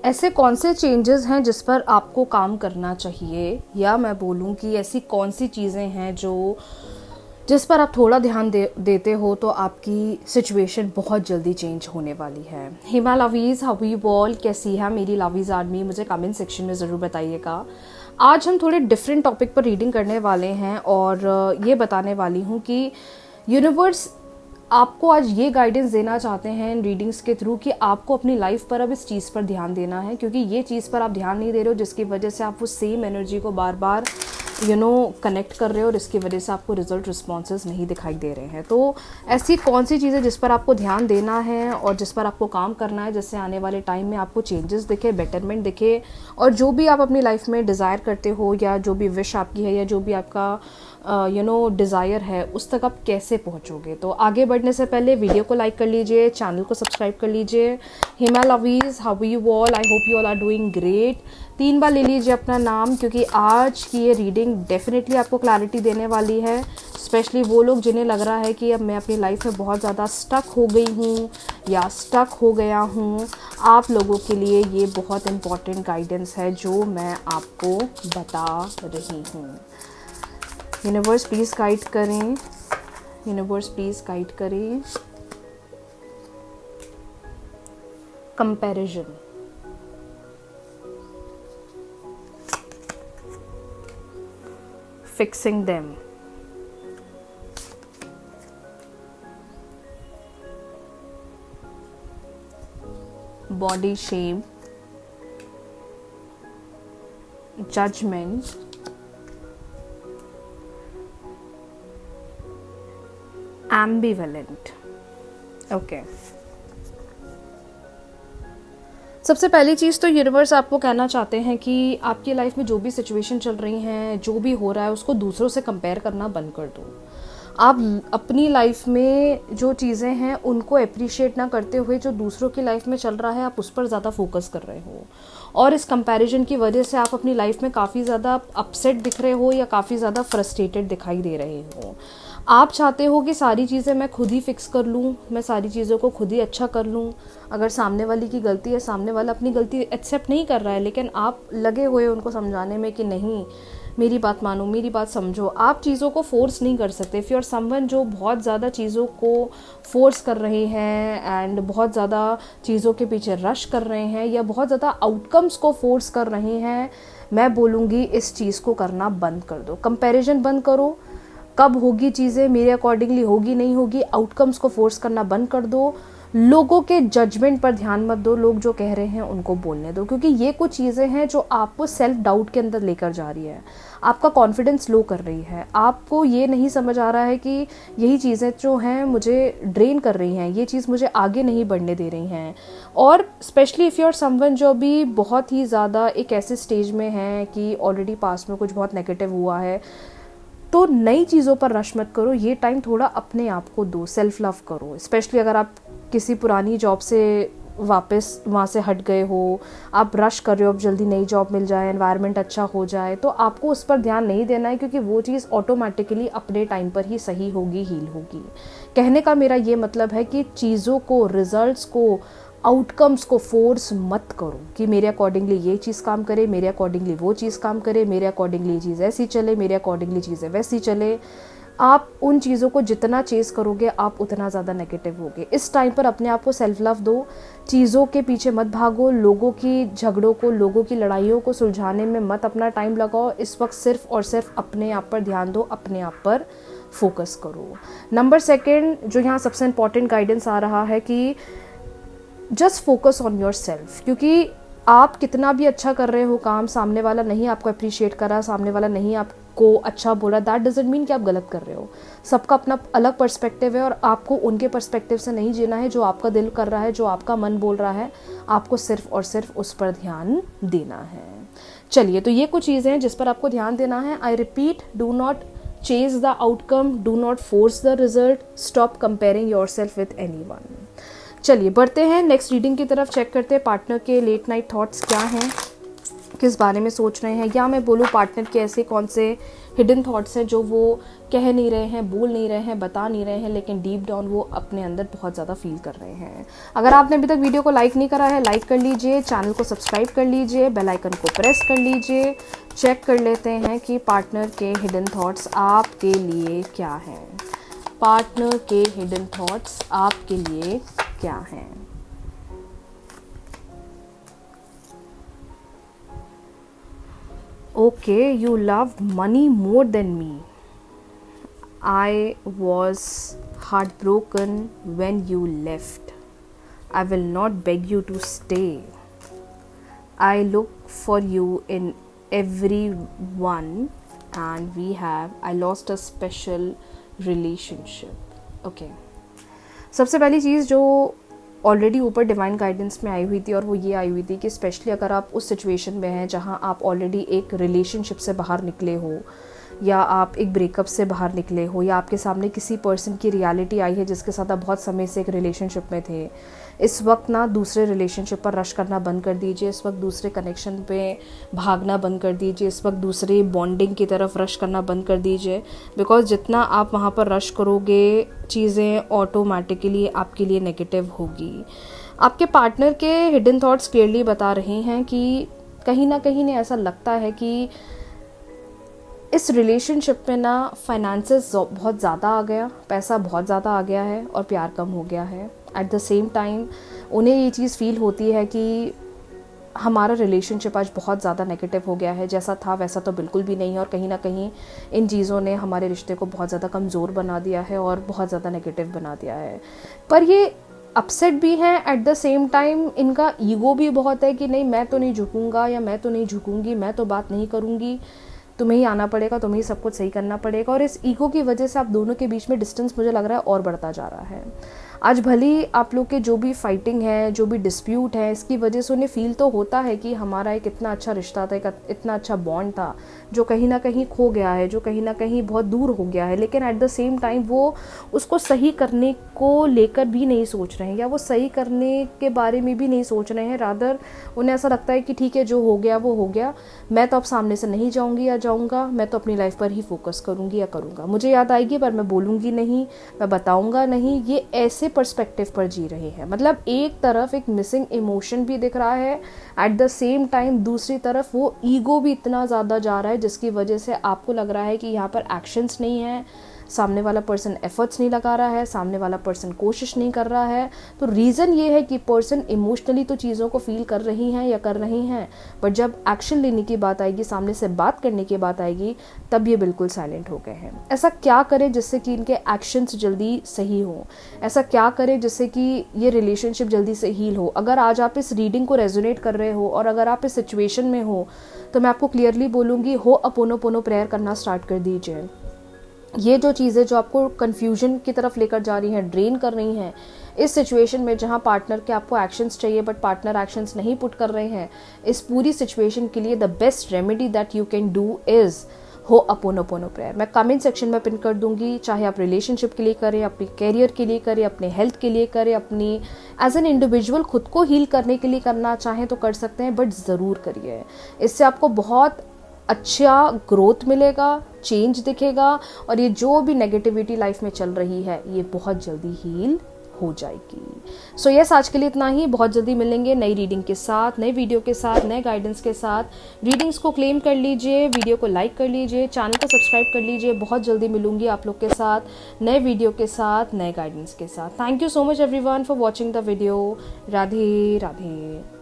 ऐसे कौन से चेंजेस हैं जिस पर आपको काम करना चाहिए, या मैं बोलूँ कि ऐसी कौन सी चीज़ें हैं जिस पर आप थोड़ा ध्यान देते हो तो आपकी सिचुएशन बहुत जल्दी चेंज होने वाली है। हिमा लवीज़, हाउ यू ऑल, कैसी है मेरी लवीज़ आर्मी, मुझे कमेंट सेक्शन में ज़रूर बताइएगा। आज हम थोड़े डिफरेंट टॉपिक पर रीडिंग करने वाले हैं और ये बताने वाली हूँ कि यूनिवर्स आपको आज ये गाइडेंस देना चाहते हैं इन रीडिंग्स के थ्रू कि आपको अपनी लाइफ पर अब इस चीज़ पर ध्यान देना है, क्योंकि ये चीज़ पर आप ध्यान नहीं दे रहे हो जिसकी वजह से आप वो सेम एनर्जी को बार बार कनेक्ट कर रहे हो और इसकी वजह से आपको रिजल्ट रिस्पॉन्सेज नहीं दिखाई दे रहे हैं। तो ऐसी कौन सी चीज़ें जिस पर आपको ध्यान देना है और जिस पर आपको काम करना है, जिससे आने वाले टाइम में आपको चेंजेस दिखे, बेटरमेंट दिखे, और जो भी आप अपनी लाइफ में डिज़ायर करते हो या जो भी विश आपकी है या जो भी आपका डिज़ायर है उस तक आप कैसे पहुंचोगे। तो आगे बढ़ने से पहले वीडियो को लाइक कर लीजिए, चैनल को सब्सक्राइब कर लीजिए। Hima lovies, how you all, I hope you all are doing great. 3 बार ले लीजिए अपना नाम, क्योंकि आज की ये रीडिंग डेफिनेटली आपको क्लैरिटी देने वाली है। स्पेशली वो लोग जिन्हें लग रहा है कि अब मैं अपनी लाइफ में बहुत ज़्यादा स्टक हो गई हूँ या स्टक हो गया हूँ, आप लोगों के लिए ये बहुत इम्पॉर्टेंट गाइडेंस है जो मैं आपको बता रही हूँ। यूनिवर्स प्लीज़ गाइड करें, यूनिवर्स प्लीज़ गाइड करें। Comparison, fixing them, body shame, judgement, ambivalent. Okay, सबसे पहली चीज़ तो यूनिवर्स आपको कहना चाहते हैं कि आपकी लाइफ में जो भी सिचुएशन चल रही हैं, जो भी हो रहा है, उसको दूसरों से कंपेयर करना बंद कर दो। आप अपनी लाइफ में जो चीज़ें हैं उनको अप्रिशिएट ना करते हुए जो दूसरों की लाइफ में चल रहा है आप उस पर ज़्यादा फोकस कर रहे हो, और इस कंपैरिजन की वजह से आप अपनी लाइफ में काफ़ी ज़्यादा अपसेट दिख रहे हो या काफ़ी ज़्यादा फ्रस्ट्रेटेड दिखाई दे रहे हो। आप चाहते हो कि सारी चीज़ें मैं खुद ही फिक्स कर लूँ, मैं सारी चीज़ों को खुद ही अच्छा कर लूँ। अगर सामने वाले की गलती है, सामने वाला अपनी गलती एक्सेप्ट नहीं कर रहा है, लेकिन आप लगे हुए उनको समझाने में कि नहीं मेरी बात मानो, मेरी बात समझो। आप चीज़ों को फोर्स नहीं कर सकते। इफ़ यू आर समवन जो बहुत ज़्यादा चीज़ों को फोर्स कर रहे हैं एंड बहुत ज़्यादा चीज़ों के पीछे रश कर रहे हैं या बहुत ज़्यादा आउटकम्स को फोर्स कर रहे हैं, मैं बोलूँगी इस चीज़ को करना बंद कर दो। कंपैरिजन बंद करो। कब होगी चीज़ें मेरे अकॉर्डिंगली, होगी नहीं होगी, आउटकम्स को फोर्स करना बंद कर दो। लोगों के जजमेंट पर ध्यान मत दो, लोग जो कह रहे हैं उनको बोलने दो, क्योंकि ये कुछ चीज़ें हैं जो आपको सेल्फ डाउट के अंदर लेकर जा रही है, आपका कॉन्फिडेंस लो कर रही है। आपको ये नहीं समझ आ रहा है कि यही चीज़ें जो हैं मुझे ड्रेन कर रही हैं, ये चीज़ मुझे आगे नहीं बढ़ने दे रही हैं। और specially if you are someone जो भी बहुत ही ज़्यादा एक ऐसे स्टेज में है कि ऑलरेडी पास्ट में कुछ बहुत नेगेटिव हुआ है, तो नई चीज़ों पर रश मत करो। ये टाइम थोड़ा अपने आप को दो, सेल्फ लव करो। स्पेशली अगर आप किसी पुरानी जॉब से वापस वहाँ से हट गए हो, आप रश कर रहे हो अब जल्दी नई जॉब मिल जाए, एनवायरनमेंट अच्छा हो जाए, तो आपको उस पर ध्यान नहीं देना है, क्योंकि वो चीज़ ऑटोमेटिकली अपने टाइम पर ही सही होगी, हील होगी। कहने का मेरा ये मतलब है कि चीज़ों को, रिजल्ट्स को, आउटकम्स को फोर्स मत करो कि मेरे अकॉर्डिंगली ये चीज़ काम करे, मेरे अकॉर्डिंगली वो चीज़ काम करे, मेरे अकॉर्डिंगली ये चीज़ ऐसी चले, मेरे अकॉर्डिंगली चीज़ें वैसी चले। आप उन चीज़ों को जितना चेस करोगे आप उतना ज़्यादा नेगेटिव होगे। इस टाइम पर अपने आप को सेल्फ लव दो, चीज़ों के पीछे मत भागो, लोगों की झगड़ों को, लोगों की लड़ाइयों को सुलझाने में मत अपना टाइम लगाओ। इस वक्त सिर्फ और सिर्फ अपने आप पर ध्यान दो, अपने आप पर फोकस करो। नंबर 2 जो यहाँ सबसे इम्पॉर्टेंट गाइडेंस आ रहा है कि just focus on your self, क्योंकि आप कितना भी अच्छा कर रहे हो काम, सामने वाला नहीं आपको अप्रिशिएट कर रहा, सामने वाला नहीं आपको अच्छा बोल रहा, दैट डजंट मीन कि आप गलत कर रहे हो। सबका अपना अलग पर्सपेक्टिव है और आपको उनके पर्सपेक्टिव से नहीं जीना है। जो आपका दिल कर रहा है, जो आपका मन बोल रहा है, आपको सिर्फ और सिर्फ उस पर ध्यान देना है। चलिए, तो ये कुछ चीज़ें हैं जिस पर आपको ध्यान देना है। I repeat, do not chase the outcome, do not force the result, stop comparing your self with anyone. चलिए बढ़ते हैं नेक्स्ट रीडिंग की तरफ, चेक करते हैं पार्टनर के लेट नाइट थॉट्स क्या हैं, किस बारे में सोच रहे हैं, या मैं बोलूँ पार्टनर के ऐसे कौन से हिडन थॉट्स हैं जो वो कह नहीं रहे हैं, बोल नहीं रहे हैं, बता नहीं रहे हैं, लेकिन डीप डाउन वो अपने अंदर बहुत ज़्यादा फील कर रहे हैं। अगर आपने अभी तक वीडियो को लाइक नहीं करा है, लाइक कर लीजिए, चैनल को सब्सक्राइब कर लीजिए, बेल आइकन को प्रेस कर लीजिए। चेक कर लेते हैं कि पार्टनर के हिडन थॉट्स आपके लिए क्या हैं। पार्टनर के हिडन थॉट्स आपके लिए क्या हैं। Okay, you loved money more than me. I was heartbroken when you left. I will not beg you to stay. I look for you in everyone, and I lost a special relationship. Okay. सबसे पहली चीज़ जो already ऊपर divine guidance में आई हुई थी, और वो ये आई हुई थी कि स्पेशली अगर आप उस सिचुएशन में हैं जहां आप ऑलरेडी एक रिलेशनशिप से बाहर निकले हो, या आप एक ब्रेकअप से बाहर निकले हो, या आपके सामने किसी पर्सन की रियलिटी आई है जिसके साथ आप बहुत समय से एक रिलेशनशिप में थे, इस वक्त ना दूसरे रिलेशनशिप पर रश करना बंद कर दीजिए। इस वक्त दूसरे कनेक्शन पे भागना बंद कर दीजिए। इस वक्त दूसरे बॉन्डिंग की तरफ रश करना बंद कर दीजिए, बिकॉज जितना आप वहाँ पर रश करोगे चीज़ें ऑटोमेटिकली आपके लिए नेगेटिव होगी। आपके पार्टनर के हिडन थॉट्स क्लियरली बता रहे हैं कि कहीं ना कहीं ने ऐसा लगता है कि इस रिलेशनशिप में ना फाइनेंसेस बहुत ज़्यादा आ गया, पैसा बहुत ज़्यादा आ गया है, और प्यार कम हो गया है। एट द सेम टाइम उन्हें ये चीज़ फील होती है कि हमारा रिलेशनशिप आज बहुत ज़्यादा नेगेटिव हो गया है, जैसा था वैसा तो बिल्कुल भी नहीं है, और कहीं ना कहीं इन चीज़ों ने हमारे रिश्ते को बहुत ज़्यादा कमज़ोर बना दिया है और बहुत ज़्यादा नेगेटिव बना दिया है। पर ये अपसेट भी हैं, एट द सेम टाइम इनका ईगो भी बहुत है कि नहीं, मैं तो नहीं झुकूंगा, या मैं तो नहीं झुकूंगी, मैं तो बात नहीं करूँगी, तुम्हें ही आना पड़ेगा, तुम्हें ही सब कुछ सही करना पड़ेगा। और इस ईगो की वजह से आप दोनों के बीच में डिस्टेंस मुझे लग रहा है और बढ़ता जा रहा है। आज भली आप लोग के जो भी फाइटिंग है, जो भी डिस्प्यूट है, इसकी वजह से उन्हें फील तो होता है कि हमारा एक इतना अच्छा रिश्ता था, एक इतना अच्छा बॉन्ड था, जो कहीं ना कहीं खो गया है, जो कहीं ना कहीं बहुत दूर हो गया है। लेकिन एट द सेम टाइम वो उसको सही करने को लेकर भी नहीं सोच रहे हैं, या वो सही करने के बारे में भी नहीं सोच रहे हैं। रादर उन्हें ऐसा लगता है कि ठीक है, जो हो गया वो हो गया, मैं तो अब सामने से नहीं जाऊँगी या जाऊँगा, मैं तो अपनी लाइफ पर ही फोकस करूँगी या करूँगा। मुझे याद आएगी पर मैं बोलूँगी नहीं, मैं बताऊँगा नहीं। ये ऐसे पर्सपेक्टिव पर जी रहे हैं। मतलब एक तरफ एक मिसिंग इमोशन भी दिख रहा है, एट द सेम टाइम दूसरी तरफ वो ईगो भी इतना ज़्यादा जा रहा है जिसकी वजह से आपको लग रहा है कि यहाँ पर एक्शंस नहीं है, सामने वाला पर्सन एफर्ट्स नहीं लगा रहा है, सामने वाला पर्सन कोशिश नहीं कर रहा है। तो रीज़न ये है कि पर्सन इमोशनली तो चीज़ों को फील कर रही हैं या कर रही हैं, बट जब एक्शन लेने की बात आएगी, सामने से बात करने की बात आएगी, तब ये बिल्कुल साइलेंट हो गए हैं। ऐसा क्या करें जिससे कि इनके एक्शंस जल्दी सही हों? ऐसा क्या करें जिससे कि ये रिलेशनशिप जल्दी से हील हो? अगर आज आप इस रीडिंग को रेजोनेट कर रहे हो और अगर आप इस सिचुएशन में हो, तो मैं आपको क्लियरली बोलूँगी, हो'ओपोनोपोनो प्रेयर करना स्टार्ट कर दीजिए। ये जो चीज़ें जो आपको कन्फ्यूजन की तरफ लेकर जा रही हैं, ड्रेन कर रही हैं, इस सिचुएशन में जहां पार्टनर के आपको एक्शंस चाहिए बट पार्टनर एक्शंस नहीं पुट कर रहे हैं, इस पूरी सिचुएशन के लिए the best remedy that you can do is ho'oponopono prayer. मैं कमेंट सेक्शन में पिन कर दूंगी, चाहे आप रिलेशनशिप के लिए करें, अपने कैरियर के लिए करें, अपने हेल्थ के लिए करें, अपनी एज एन इंडिविजुअल खुद को हील करने के लिए करना चाहें तो कर सकते हैं, बट ज़रूर करिए। इससे आपको बहुत अच्छा ग्रोथ मिलेगा, चेंज दिखेगा, और ये जो भी नेगेटिविटी लाइफ में चल रही है ये बहुत जल्दी हील हो जाएगी। सो यस, आज के लिए इतना ही। बहुत जल्दी मिलेंगे नई रीडिंग के साथ, नए वीडियो के साथ, नए गाइडेंस के साथ। रीडिंग्स को क्लेम कर लीजिए, वीडियो को लाइक कर लीजिए, चैनल को सब्सक्राइब कर लीजिए। बहुत जल्दी मिलूंगी आप लोग के साथ नए वीडियो के साथ, नए गाइडेंस के साथ। Thank you so much everyone for watching the video. Radhe Radhe.